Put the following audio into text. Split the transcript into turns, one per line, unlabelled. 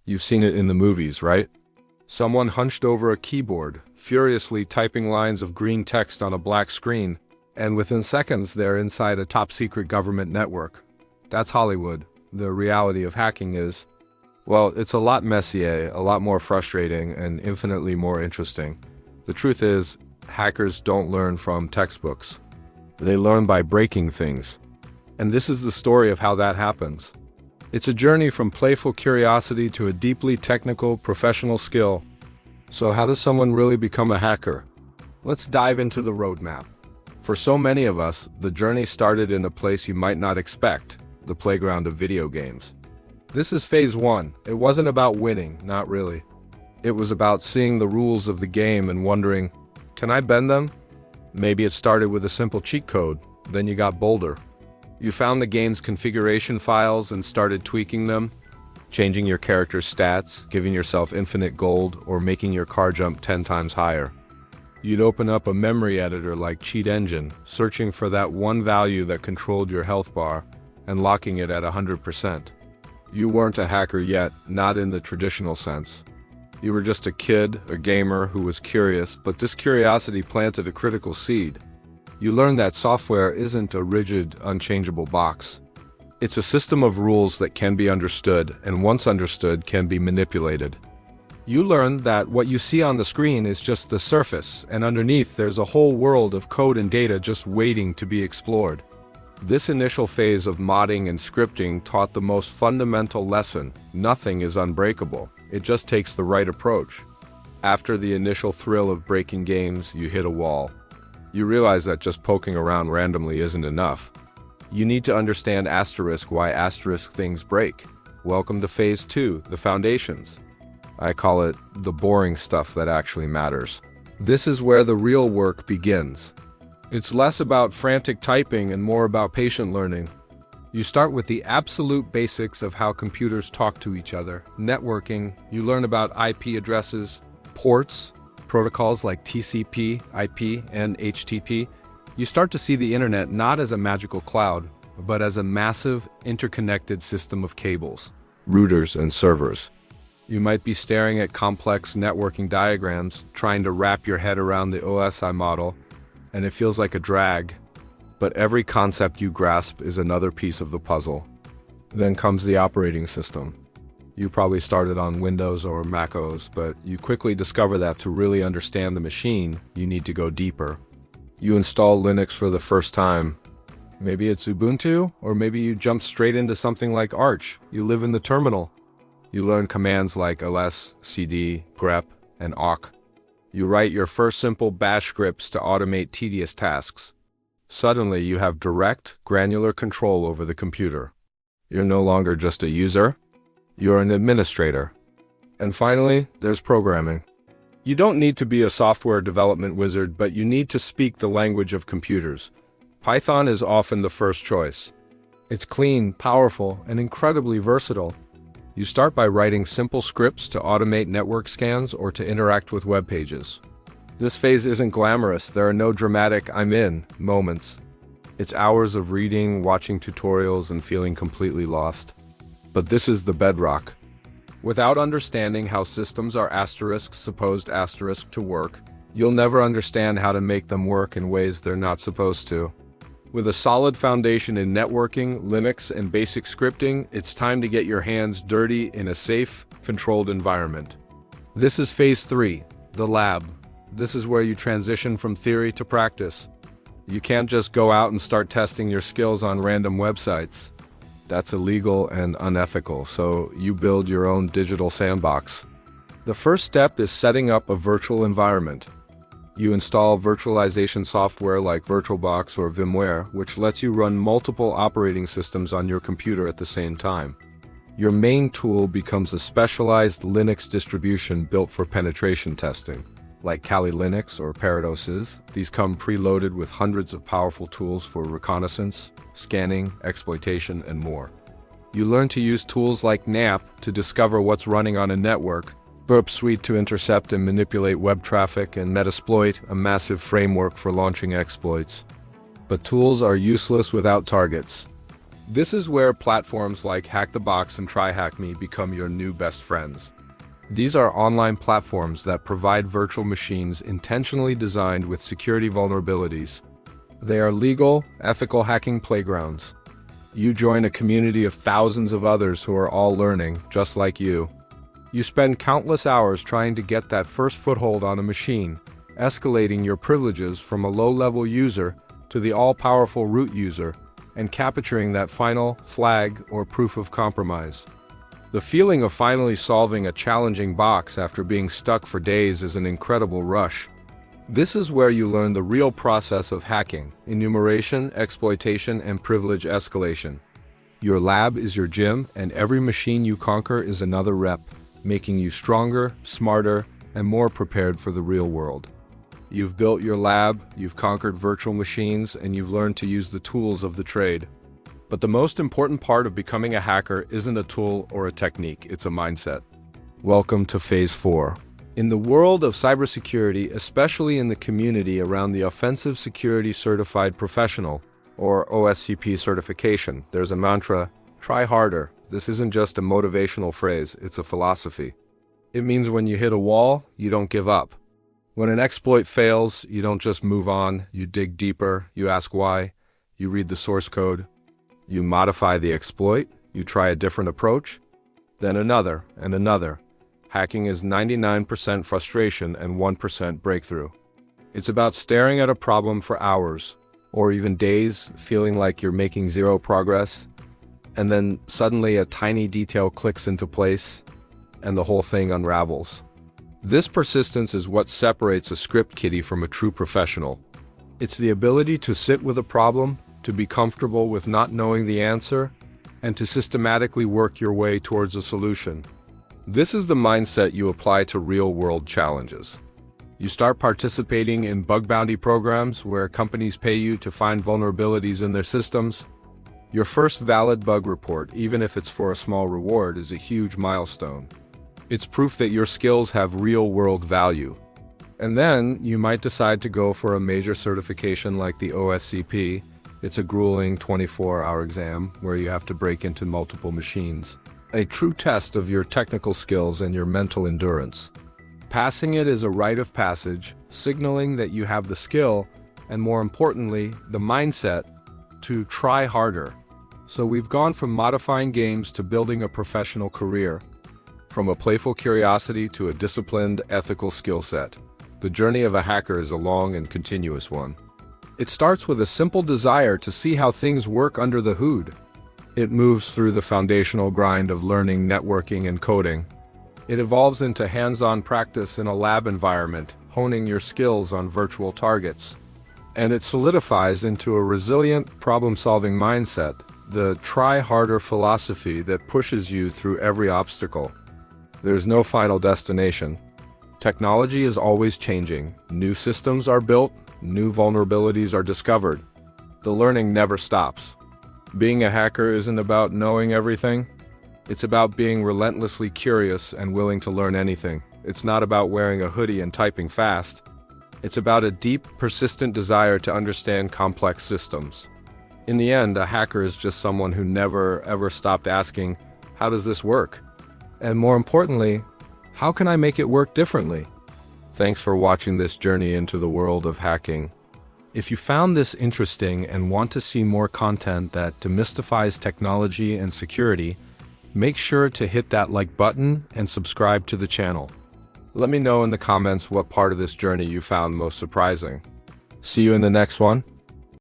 You've seen it in the movies, right? Someone hunched over a keyboard, furiously typing lines of green text on a black screen, and within seconds they're inside a top-secret government network. That's Hollywood. The reality of hacking is, well, it's a lot messier, a lot more frustrating, and infinitely more interesting. The truth is, hackers don't learn from textbooks. They learn by breaking things. And this is the story of how that happens. It's a journey from playful curiosity to a deeply technical, professional skill. So how does someone really become a hacker? Let's dive into the roadmap. For so many of us, the journey started in a place you might not expect, the playground of video games. This is phase one. It wasn't about winning, not really. It was about seeing the rules of the game and wondering, can I bend them? Maybe it started with a simple cheat code, then you got bolder. You found the game's configuration files and started tweaking them, changing your character's stats, giving yourself infinite gold, or making your car jump 10 times higher. You'd open up a memory editor like Cheat Engine, searching for that one value that controlled your health bar, and locking it at 100%. You weren't a hacker yet, not in the traditional sense. You were just a kid, a gamer who was curious, but this curiosity planted a critical seed. You learned that software isn't a rigid, unchangeable box. It's a system of rules that can be understood, and once understood, can be manipulated. You learned that what you see on the screen is just the surface, and underneath there's a whole world of code and data just waiting to be explored. This initial phase of modding and scripting taught the most fundamental lesson: nothing is unbreakable. It just takes the right approach. After the initial thrill of breaking games, you hit a wall. You realize that just poking around randomly isn't enough. You need to understand why things break. Welcome to phase two, the foundations. I call it the boring stuff that actually matters. This is where the real work begins. It's less about frantic typing and more about patient learning. You start with the absolute basics of how computers talk to each other. Networking, you learn about IP addresses, ports, protocols like TCP, IP, and HTTP. You start to see the internet not as a magical cloud, but as a massive, interconnected system of cables, routers, and servers. You might be staring at complex networking diagrams, trying to wrap your head around the OSI model, and it feels like a drag. But every concept you grasp is another piece of the puzzle. Then comes the operating system. You probably started on Windows or Mac OS, but you quickly discover that to really understand the machine, you need to go deeper. You install Linux for the first time. Maybe it's Ubuntu, or maybe you jump straight into something like Arch. You live in the terminal. You learn commands like ls, cd, grep, and awk. You write your first simple bash scripts to automate tedious tasks. Suddenly, you have direct, granular control over the computer. You're no longer just a user, you're an administrator. And finally, there's programming. You don't need to be a software development wizard, but you need to speak the language of computers. Python is often the first choice. It's clean, powerful, and incredibly versatile. You start by writing simple scripts to automate network scans or to interact with web pages. This phase isn't glamorous. There are no dramatic "I'm in" moments. It's hours of reading, watching tutorials, and feeling completely lost. But this is the bedrock. Without understanding how systems are supposed to work, you'll never understand how to make them work in ways they're not supposed to. With a solid foundation in networking, Linux, and basic scripting, it's time to get your hands dirty in a safe, controlled environment. This is phase 3, the lab. This is where you transition from theory to practice. You can't just go out and start testing your skills on random websites. That's illegal and unethical, so you build your own digital sandbox. The first step is setting up a virtual environment. You install virtualization software like VirtualBox or VMware, which lets you run multiple operating systems on your computer at the same time. Your main tool becomes a specialized Linux distribution built for penetration testing, like Kali Linux or Paradosis. These come preloaded with hundreds of powerful tools for reconnaissance, scanning, exploitation, and more. You learn to use tools like NAP to discover what's running on a network, Burp Suite to intercept and manipulate web traffic, and Metasploit, a massive framework for launching exploits. But tools are useless without targets. This is where platforms like Hack the Box and TryHackMe become your new best friends. These are online platforms that provide virtual machines intentionally designed with security vulnerabilities. They are legal, ethical hacking playgrounds. You join a community of thousands of others who are all learning, just like you. You spend countless hours trying to get that first foothold on a machine, escalating your privileges from a low-level user to the all-powerful root user, and capturing that final flag or proof of compromise. The feeling of finally solving a challenging box after being stuck for days is an incredible rush. This is where you learn the real process of hacking: enumeration, exploitation, and privilege escalation. Your lab is your gym, and every machine you conquer is another rep, making you stronger, smarter, and more prepared for the real world. You've built your lab, you've conquered virtual machines, and you've learned to use the tools of the trade. But the most important part of becoming a hacker isn't a tool or a technique, it's a mindset. Welcome to Phase 4. In the world of cybersecurity, especially in the community around the Offensive Security Certified Professional, or OSCP certification, there's a mantra: try harder. This isn't just a motivational phrase, it's a philosophy. It means when you hit a wall, you don't give up. When an exploit fails, you don't just move on, you dig deeper, you ask why, you read the source code, you modify the exploit, you try a different approach, then another and another. Hacking is 99% frustration and 1% breakthrough. It's about staring at a problem for hours, or even days, feeling like you're making zero progress, and then suddenly a tiny detail clicks into place, and the whole thing unravels. This persistence is what separates a script kiddie from a true professional. It's the ability to sit with a problem, to be comfortable with not knowing the answer, and to systematically work your way towards a solution. This is the mindset you apply to real-world challenges. You start participating in bug bounty programs where companies pay you to find vulnerabilities in their systems. Your first valid bug report, even if it's for a small reward, is a huge milestone. It's proof that your skills have real-world value. And then you might decide to go for a major certification like the OSCP. It's a grueling 24-hour exam where you have to break into multiple machines. A true test of your technical skills and your mental endurance. Passing it is a rite of passage, signaling that you have the skill, and more importantly, the mindset, to try harder. So we've gone from modifying games to building a professional career. From a playful curiosity to a disciplined, ethical skill set. The journey of a hacker is a long and continuous one. It starts with a simple desire to see how things work under the hood. It moves through the foundational grind of learning, networking, and coding. It evolves into hands-on practice in a lab environment, honing your skills on virtual targets. And it solidifies into a resilient, problem-solving mindset, the try harder philosophy that pushes you through every obstacle. There's no final destination. Technology is always changing. New systems are built, new vulnerabilities are discovered. The learning never stops. Being a hacker isn't about knowing everything. It's about being relentlessly curious and willing to learn anything. It's not about wearing a hoodie and typing fast. It's about a deep, persistent desire to understand complex systems. In the end, a hacker is just someone who never, ever stopped asking, how does this work? And more importantly, how can I make it work differently? Thanks for watching this journey into the world of hacking. If you found this interesting and want to see more content that demystifies technology and security, make sure to hit that like button and subscribe to the channel. Let me know in the comments what part of this journey you found most surprising. See you in the next one.